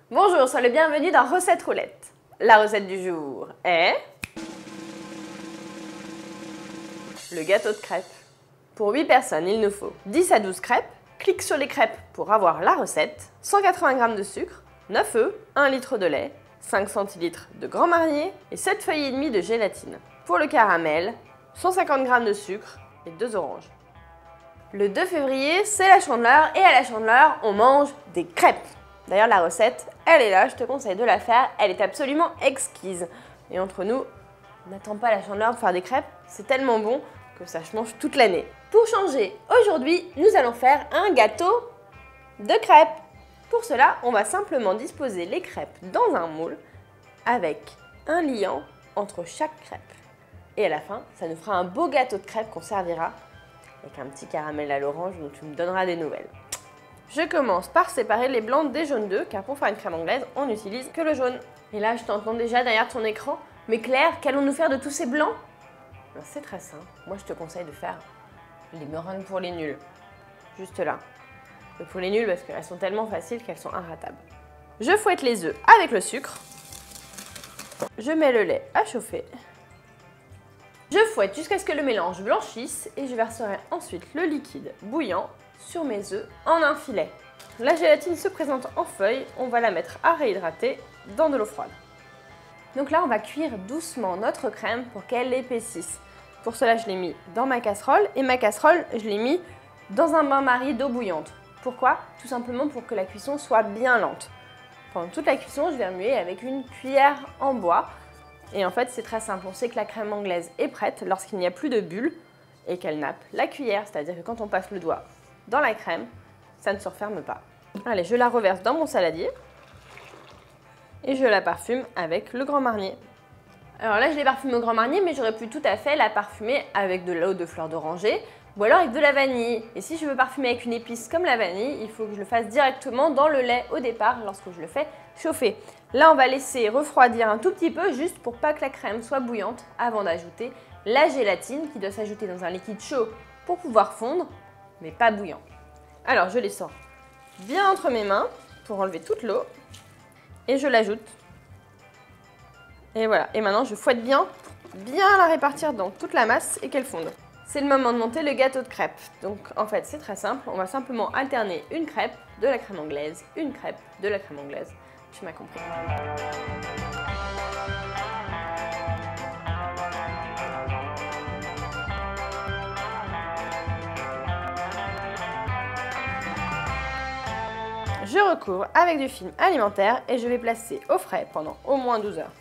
Bonjour, sois le bienvenu dans Recette Roulette. La recette du jour est le gâteau de crêpes. Pour 8 personnes, il nous faut 10 à 12 crêpes. Clique sur les crêpes pour avoir la recette. 180 g de sucre, 9 œufs, 1 litre de lait, 5 centilitres de Grand Marnier et 7 feuilles et demie de gélatine. Pour le caramel, 150 g de sucre et 2 oranges. Le 2 février, c'est la Chandeleur et à la Chandeleur, on mange des crêpes. D'ailleurs, la recette, elle est là, je te conseille de la faire, elle est absolument exquise. Et entre nous, n'attends pas la Chandeleur pour faire des crêpes, c'est tellement bon que ça se mange toute l'année. Pour changer, aujourd'hui, nous allons faire un gâteau de crêpes. Pour cela, on va simplement disposer les crêpes dans un moule avec un liant entre chaque crêpe. Et à la fin, ça nous fera un beau gâteau de crêpes qu'on servira avec un petit caramel à l'orange dont tu me donneras des nouvelles. Je commence par séparer les blancs des jaunes d'œufs, car pour faire une crème anglaise, on n'utilise que le jaune. Et là, je t'entends déjà derrière ton écran. Mais Claire, qu'allons-nous faire de tous ces blancs? C'est très simple. Moi, je te conseille de faire les meringues pour les nuls. Juste là. Pour les nuls, parce qu'elles sont tellement faciles qu'elles sont inratables. Je fouette les œufs avec le sucre. Je mets le lait à chauffer. Je fouette jusqu'à ce que le mélange blanchisse et je verserai ensuite le liquide bouillant sur mes œufs en un filet. La gélatine se présente en feuille, on va la mettre à réhydrater dans de l'eau froide. Donc là, on va cuire doucement notre crème pour qu'elle épaississe. Pour cela, je l'ai mis dans ma casserole et ma casserole, je l'ai mis dans un bain-marie d'eau bouillante. Pourquoi? Tout simplement pour que la cuisson soit bien lente. Pendant toute la cuisson, je vais remuer avec une cuillère en bois. Et en fait, c'est très simple. On sait que la crème anglaise est prête lorsqu'il n'y a plus de bulles et qu'elle nappe la cuillère, c'est-à-dire que quand on passe le doigt dans la crème, ça ne se referme pas. Allez, je la reverse dans mon saladier et je la parfume avec le Grand Marnier. Alors là, je l'ai parfumée au Grand Marnier, mais j'aurais pu tout à fait la parfumer avec de l'eau de fleur d'oranger ou alors avec de la vanille. Et si je veux parfumer avec une épice comme la vanille, il faut que je le fasse directement dans le lait au départ lorsque je le fais chauffer. Là, on va laisser refroidir un tout petit peu juste pour pas que la crème soit bouillante avant d'ajouter la gélatine qui doit s'ajouter dans un liquide chaud pour pouvoir fondre, mais pas bouillant. Alors, je les sors bien entre mes mains pour enlever toute l'eau et je l'ajoute. Et voilà. Et maintenant, je fouette bien pour bien la répartir dans toute la masse et qu'elle fonde. C'est le moment de monter le gâteau de crêpes. Donc, en fait, c'est très simple. On va simplement alterner une crêpe, de la crème anglaise, une crêpe, de la crème anglaise. Tu m'as compris. Je recouvre avec du film alimentaire et je vais placer au frais pendant au moins 12 heures.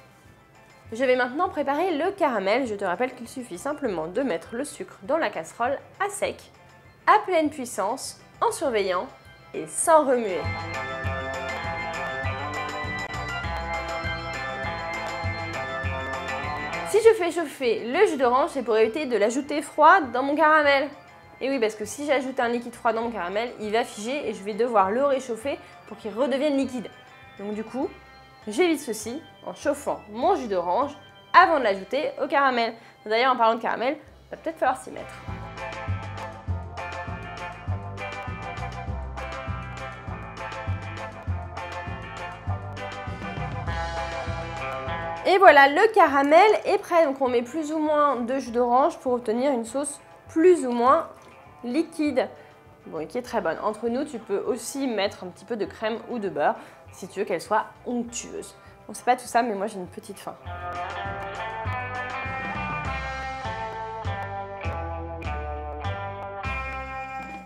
Je vais maintenant préparer le caramel. Je te rappelle qu'il suffit simplement de mettre le sucre dans la casserole à sec, à pleine puissance, en surveillant et sans remuer. Si je fais chauffer le jus d'orange, c'est pour éviter de l'ajouter froid dans mon caramel. Et oui, parce que si j'ajoute un liquide froid dans mon caramel, il va figer et je vais devoir le réchauffer pour qu'il redevienne liquide. Donc du coup, j'évite ceci en chauffant mon jus d'orange avant de l'ajouter au caramel. D'ailleurs, en parlant de caramel, il va peut-être falloir s'y mettre. Et voilà, le caramel est prêt. Donc on met plus ou moins de jus d'orange pour obtenir une sauce plus ou moins liquide. Bon, et qui est très bonne. Entre nous, tu peux aussi mettre un petit peu de crème ou de beurre si tu veux qu'elle soit onctueuse. Bon, c'est pas tout ça, mais moi j'ai une petite faim.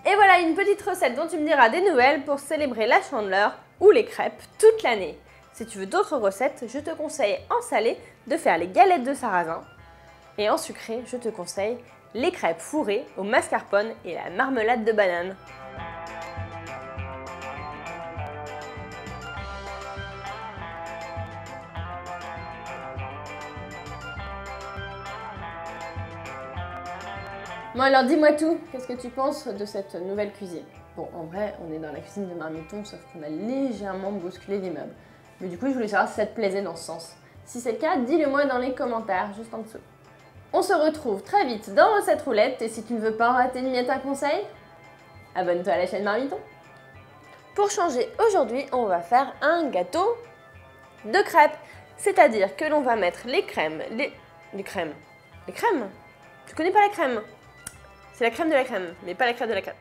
Et voilà une petite recette dont tu me diras des nouvelles pour célébrer la Chandeleur ou les crêpes toute l'année. Si tu veux d'autres recettes, je te conseille en salé de faire les galettes de sarrasin. Et en sucré, je te conseille les crêpes fourrées au mascarpone et la marmelade de banane. Bon alors dis-moi tout, qu'est-ce que tu penses de cette nouvelle cuisine? Bon, en vrai, on est dans la cuisine de Marmiton, sauf qu'on a légèrement bousculé l'immeuble. Mais du coup, je voulais savoir si ça te plaisait dans ce sens. Si c'est le cas, dis-le moi dans les commentaires, juste en dessous. On se retrouve très vite dans Recette Roulette, et si tu ne veux pas rater ni un conseil, abonne-toi à la chaîne Marmiton. Pour changer, aujourd'hui, on va faire un gâteau de crêpes. C'est-à-dire que l'on va mettre les crèmes, les crèmes. Les crèmes? Tu connais pas la crème? C'est la crème de la crème, mais pas la crème de la crème.